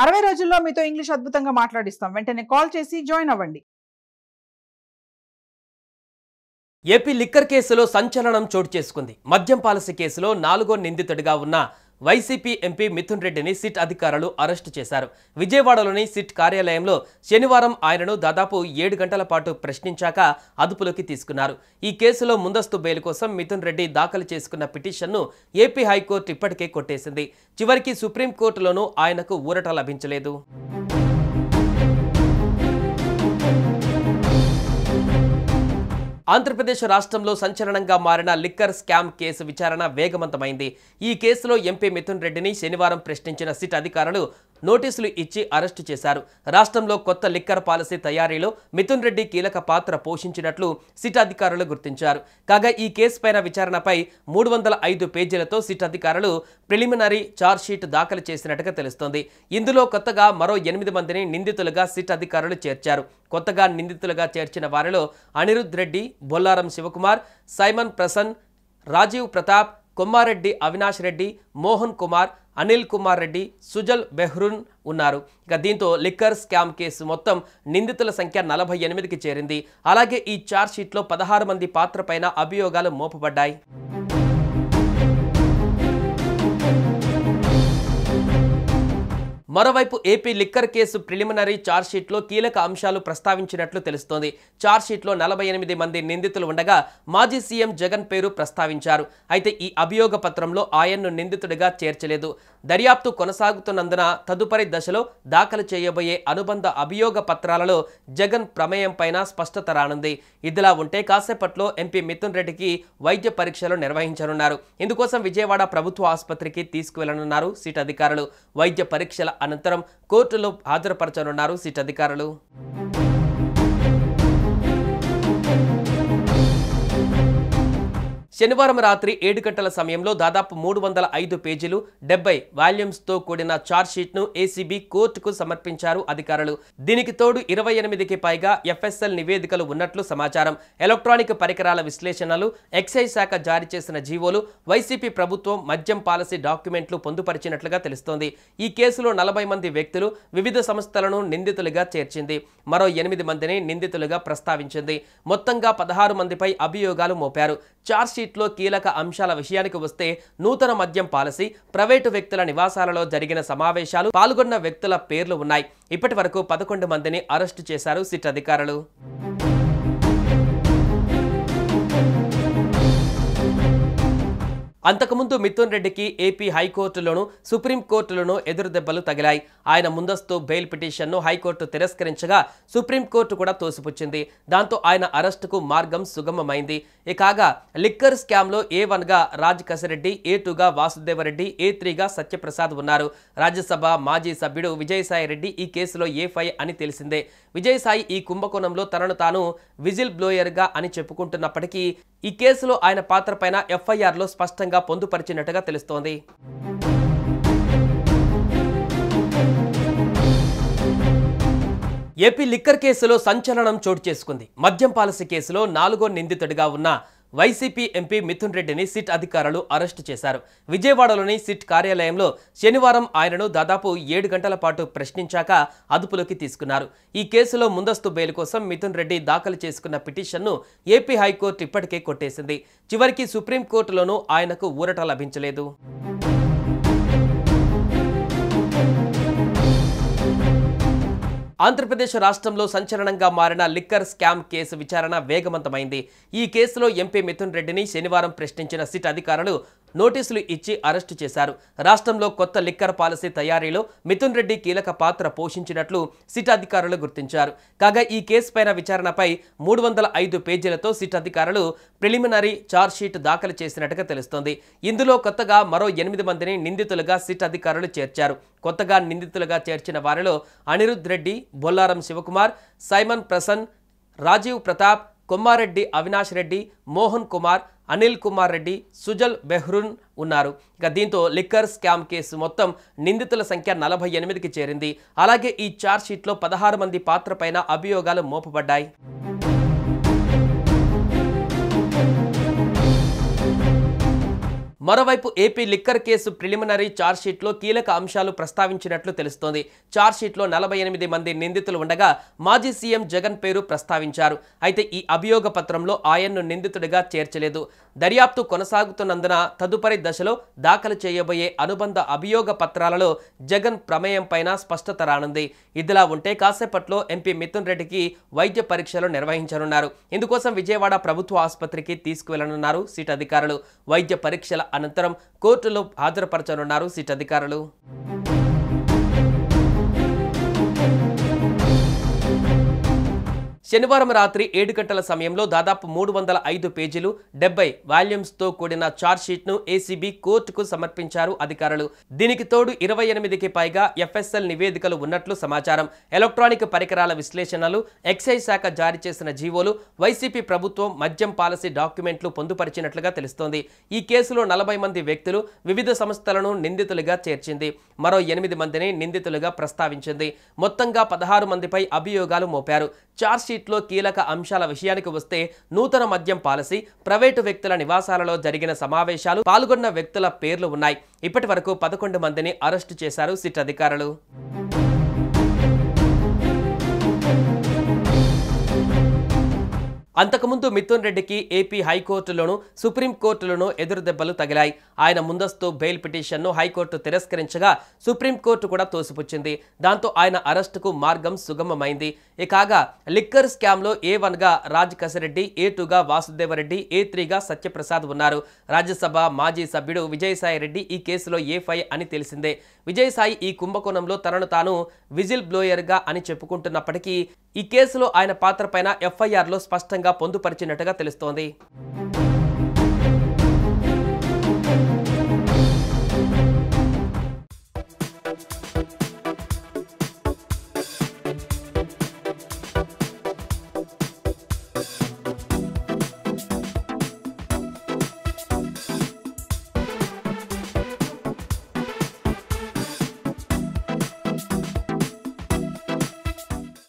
60 రోజుల్లో మీతో ఇంగ్లీష్ అద్భుతంగా మాట్లాడిస్తాం. వెంటనే కాల్ చేసి జాయిన్ అవ్వండి. ఏపీ లిక్కర్ కేసులో సంచలనం చోటు చేసుకుంది. మద్యం పాలసీ కేసులో 4వ నిందితుడిగా ఉన్న వైసీపీ ఎంపీ మిథున్ రెడ్డిని సిట్ అధికారులు అరెస్టు చేశారు. విజయవాడలోని సిట్ కార్యాలయంలో శనివారం ఆయనను దాదాపు 7 గంటల పాటు ప్రశ్నించాక అదుపులోకి తీసుకున్నారు. ఈ కేసులో ముందస్తు బెయిల్ కోసం మిథున్ రెడ్డి దాఖలు చేసుకున్న పిటిషన్ను ఏపీ హైకోర్టు ఇప్పటికే కొట్టేసింది. చివరికి సుప్రీంకోర్టులోనూ ఆయనకు ఊరట లభించలేదు. ఆంధ్రప్రదేశ్ రాష్ట్రంలో సంచలనంగా మారిన లిక్కర్ స్కామ్ కేసు విచారణ వేగవంతమైంది. ఈ కేసులో ఎంపీ మిథున్ రెడ్డిని శనివారం ప్రశ్నించిన సిట్ అధికారులు నోటీసులు ఇచ్చి అరెస్టు చేశారు. రాష్ట్రంలో కొత్త లిక్కర్ పాలసీ తయారీలో మిథున్ రెడ్డి కీలక పాత్ర పోషించినట్లు సిట్ అధికారులు గుర్తించారు. కాగా ఈ కేసుపైన విచారణపై 305 పేజీలతో సిట్ అధికారులు ప్రిలిమినరీ ఛార్జ్షీట్ దాఖలు చేసినట్టుగా తెలుస్తోంది. ఇందులో కొత్తగా మరో 8 మందిని నిందితులుగా సిట్ అధికారులు చేర్చారు. కొత్తగా నిందితులుగా చేర్చిన వారిలో అనిరుద్ రెడ్డి, బొల్లారం శివకుమార్, సైమన్ ప్రసన్, రాజీవ్ ప్రతాప్, కొమ్మారెడ్డి అవినాష్ రెడ్డి, మోహన్ కుమార్, అనిల్ కుమార్ రెడ్డి, సుజల్ బెహ్రున్ ఉన్నారు. ఇక దీంతో లిక్కర్ స్కామ్ కేసు మొత్తం నిందితుల సంఖ్య 48కి చేరింది. అలాగే ఈ ఛార్జ్షీట్లో 16 మంది పాత్రపైన అభియోగాలు మోపబడ్డాయి. మరోవైపు ఏపీ లిక్కర్ కేసు ప్రిలిమినరీ ఛార్జ్షీట్లో కీలక అంశాలు ప్రస్తావించినట్లు తెలుస్తోంది. ఛార్జ్షీట్లో 48 మంది నిందితులు ఉండగా మాజీ సీఎం జగన్ పేరు ప్రస్తావించారు. అయితే ఈ అభియోగ పత్రంలో ఆయన్ను నిందితుడిగా చేర్చలేదు. దర్యాప్తు కొనసాగుతున్నందున తదుపరి దశలో దాఖలు చేయబోయే అనుబంధ అభియోగ పత్రాలలో జగన్ ప్రమేయం పైన స్పష్టత రానుంది. ఇదిలా ఉంటే కాసేపట్లో ఎంపీ మిథున్ రెడ్డికి వైద్య పరీక్షలు నిర్వహించనున్నారు. ఇందుకోసం విజయవాడ ప్రభుత్వ ఆసుపత్రికి తీసుకువెళ్లనున్నారు సిట్ అధికారులు. వైద్య పరీక్షల అనంతరం కోర్టులో హాజరుపరచనున్నారు సిట్ అధికారులు. శనివారం రాత్రి 7 గంటల సమయంలో దాదాపు 305 పేజీలు 70 వాల్యూమ్స్తో కూడిన ఛార్జ్షీట్ను ఏసీబీ కోర్టుకు సమర్పించారు అధికారులు. దీనికి తోడు 28కి పైగా ఎఫ్ఎస్ఎల్ నివేదికలు ఉన్నట్లు సమాచారం. ఎలక్ట్రానిక్ పరికరాల విశ్లేషణలు, ఎక్సైజ్ శాఖ జారీ చేసిన జీవోలు, వైసీపీ ప్రభుత్వం మద్యం పాలసీ డాక్యుమెంట్లు పొందుపరిచినట్లుగా తెలుస్తోంది. ఈ కేసులో 40 మంది వ్యక్తులు, వివిధ సంస్థలను నిందితులుగా చేర్చింది. మరో 8 మందిని నిందితులుగా ప్రస్తావించింది. మొత్తంగా 16 మందిపై అభియోగాలు మోపారు. ఛార్జ్షీట్లో కీలక అంశాల విషయానికి వస్తే నూతన మద్యం పాలసీ, ప్రైవేటు వ్యక్తుల నివాసాలలో జరిగిన సమావేశాలు, పాల్గొన్న వ్యక్తుల పేర్లు ఉన్నాయి. ఇప్పటి వరకు 11 మందిని అరెస్టు చేశారు సిట్ అధికారులు. అంతకుముందు మిథున్ రెడ్డికి ఏపీ హైకోర్టులోనూ సుప్రీంకోర్టులోనూ ఎదురుదెబ్బలు తగిలాయి. ఆయన ముందస్తు బెయిల్ పిటిషన్ను హైకోర్టు తిరస్కరించగా సుప్రీంకోర్టు కూడా తోసిపుచ్చింది. దాంతో ఆయన అరెస్టుకు మార్గం సుగమమైంది. కాగా లిక్కర్ స్కామ్లో A1గా రాజ్ కసిరెడ్డి, A2గా వాసుదేవరెడ్డి, A3గా సత్యప్రసాద్ ఉన్నారు. రాజ్యసభ మాజీ సభ్యుడు విజయసాయి రెడ్డి ఈ కేసులో A5 అని తెలిసిందే. విజయసాయి ఈ కుంభకోణంలో తనను తాను విజిల్ బ్లోయర్గా అని చెప్పుకుంటున్నప్పటికీ ఈ కేసులో ఆయన పాత్రపైన ఎఫ్ఐఆర్లో స్పష్టంగా పొందుపరిచినట్టుగా తెలుస్తోంది. ఏపీ లిక్కర్ కేసులో సంచలనం చోటు చేసుకుంది. మద్యం పాలసీ కేసులో 4వ నిందితుడిగా ఉన్న వైసీపీ ఎంపీ మిథున్ రెడ్డిని సిట్ అధికారులు అరెస్టు చేశారు. విజయవాడలోని సిట్ కార్యాలయంలో శనివారం ఆయనను దాదాపు 7 గంటల పాటు ప్రశ్నించాక అదుపులోకి తీసుకున్నారు. ఈ కేసులో ముందస్తు బెయిల్ కోసం మిథున్ రెడ్డి దాఖలు చేసుకున్న పిటిషన్ను ఏపీ హైకోర్టు ఇప్పటికే కొట్టేసింది. చివరికి సుప్రీంకోర్టులోనూ ఆయనకు ఊరట లభించలేదు. ఆంధ్రప్రదేశ్ రాష్ట్రంలో సంచలనంగా మారిన లిక్కర్ స్కామ్ కేసు విచారణ వేగవంతమైంది. ఈ కేసులో ఎంపీ మిథున్ రెడ్డిని శనివారం ప్రశ్నించిన సిట్ అధికారులు నోటీసులు ఇచ్చి అరెస్టు చేశారు. రాష్ట్రంలో కొత్త లిక్కర్ పాలసీ తయారీలో మిథున్ రెడ్డి కీలక పాత్ర పోషించినట్లు సిట్ అధికారులు గుర్తించారు. కాగా ఈ కేసుపైన విచారణపై 305 పేజీలతో సిట్ అధికారులు ప్రిలిమినరీ ఛార్జ్షీట్ దాఖలు చేసినట్టుగా తెలుస్తోంది. ఇందులో కొత్తగా మరో 8 మందిని నిందితులుగా సిట్ అధికారులు చేర్చారు. కొత్తగా నిందితులుగా చేర్చిన వారిలో అనిరుద్ రెడ్డి, బొల్లారం శివకుమార్, సైమన్ ప్రసన్, రాజీవ్ ప్రతాప్, కొమ్మారెడ్డి అవినాష్ రెడ్డి, మోహన్ కుమార్, అనిల్ కుమార్ రెడ్డి, సుజల్ బెహ్రున్ ఉన్నారు. ఇక దీంతో లిక్కర్ స్కామ్ కేసు మొత్తం నిందితుల సంఖ్య 48కి చేరింది. అలాగే ఈ ఛార్జ్షీట్లో 16 మంది పాత్రపైన అభియోగాలు మోపబడ్డాయి. మరోవైపు ఏపీ లిక్కర్ కేసు ప్రిలిమినరీ ఛార్జ్షీట్లో కీలక అంశాలు ప్రస్తావించినట్లు తెలుస్తోంది. ఛార్జ్షీట్లో 48 మంది నిందితులు ఉండగా మాజీ సీఎం జగన్ పేరు ప్రస్తావించారు. అయితే ఈ అభియోగ పత్రంలో ఆయన్ను నిందితుడిగా చేర్చలేదు. దర్యాప్తు కొనసాగుతున్నందున తదుపరి దశలో దాఖలు చేయబోయే అనుబంధ అభియోగ పత్రాలలో జగన్ ప్రమేయం పైన స్పష్టత రానుంది. ఇదిలా ఉంటే కాసేపట్లో ఎంపీ మిథున్ రెడ్డికి వైద్య పరీక్షలు నిర్వహించనున్నారు. ఇందుకోసం విజయవాడ ప్రభుత్వ ఆసుపత్రికి తీసుకువెళ్లనున్నారు సిట్ అధికారులు. వైద్య పరీక్షల అనంతరం కోర్టులో హాజరుపరచనున్నారు సిట్ అధికారులు. శనివారం రాత్రి 7 గంటల సమయంలో దాదాపు 305 పేజీలు 70 వాల్యూమ్స్తో కూడిన ఛార్జ్షీట్ను ఏసీబీ కోర్టుకు సమర్పించారు అధికారులు. దీనికి తోడు 28కి పైగా ఎఫ్ఎస్ఎల్ నివేదికలు ఉన్నట్లు సమాచారం. ఎలక్ట్రానిక్ పరికరాల విశ్లేషణలు, ఎక్సైజ్ శాఖ జారీ చేసిన జీవోలు, వైసీపీ ప్రభుత్వం మద్యం పాలసీ డాక్యుమెంట్లు పొందుపరిచినట్లుగా తెలుస్తోంది. ఈ కేసులో 40 మంది వ్యక్తులు, వివిధ సంస్థలను నిందితులుగా చేర్చింది. మరో 8 మందిని నిందితులుగా ప్రస్తావించింది. మొత్తంగా 16 మందిపై అభియోగాలు మోపారు. ఛార్జ్షీట్లో కీలక అంశాల విషయానికి వస్తే నూతన మద్యం పాలసీ, ప్రైవేటు వ్యక్తుల నివాసాలలో జరిగిన సమావేశాలు, పాల్గొన్న వ్యక్తుల పేర్లు ఉన్నాయి. ఇప్పటి వరకు 11 మందిని అరెస్టు చేశారు సిట్ అధికారులు. అంతకుముందు మిథున్ రెడ్డికి ఏపీ హైకోర్టులోనూ సుప్రీంకోర్టులోనూ ఎదురుదెబ్బలు తగిలాయి. ఆయన ముందస్తు బెయిల్ పిటిషన్ను హైకోర్టు తిరస్కరించగా సుప్రీంకోర్టు కూడా తోసిపుచ్చింది. దాంతో ఆయన అరెస్టుకు మార్గం సుగమమైంది. కాగా లిక్కర్ స్కామ్లో A1గా రాజ్ కసిరెడ్డి, A2గా వాసుదేవరెడ్డి, A3గా సత్యప్రసాద్ ఉన్నారు. రాజ్యసభ మాజీ సభ్యుడు విజయసాయి రెడ్డి ఈ కేసులో A5 అని తెలిసిందే. విజయసాయి ఈ కుంభకోణంలో తనను తాను విజిల్ బ్లోయర్గా అని చెప్పుకుంటున్నప్పటికీ ఈ కేసులో ఆయన పాత్రపైన FIRలో స్పష్టంగా పొందుపరిచినట్టుగా తెలుస్తోంది.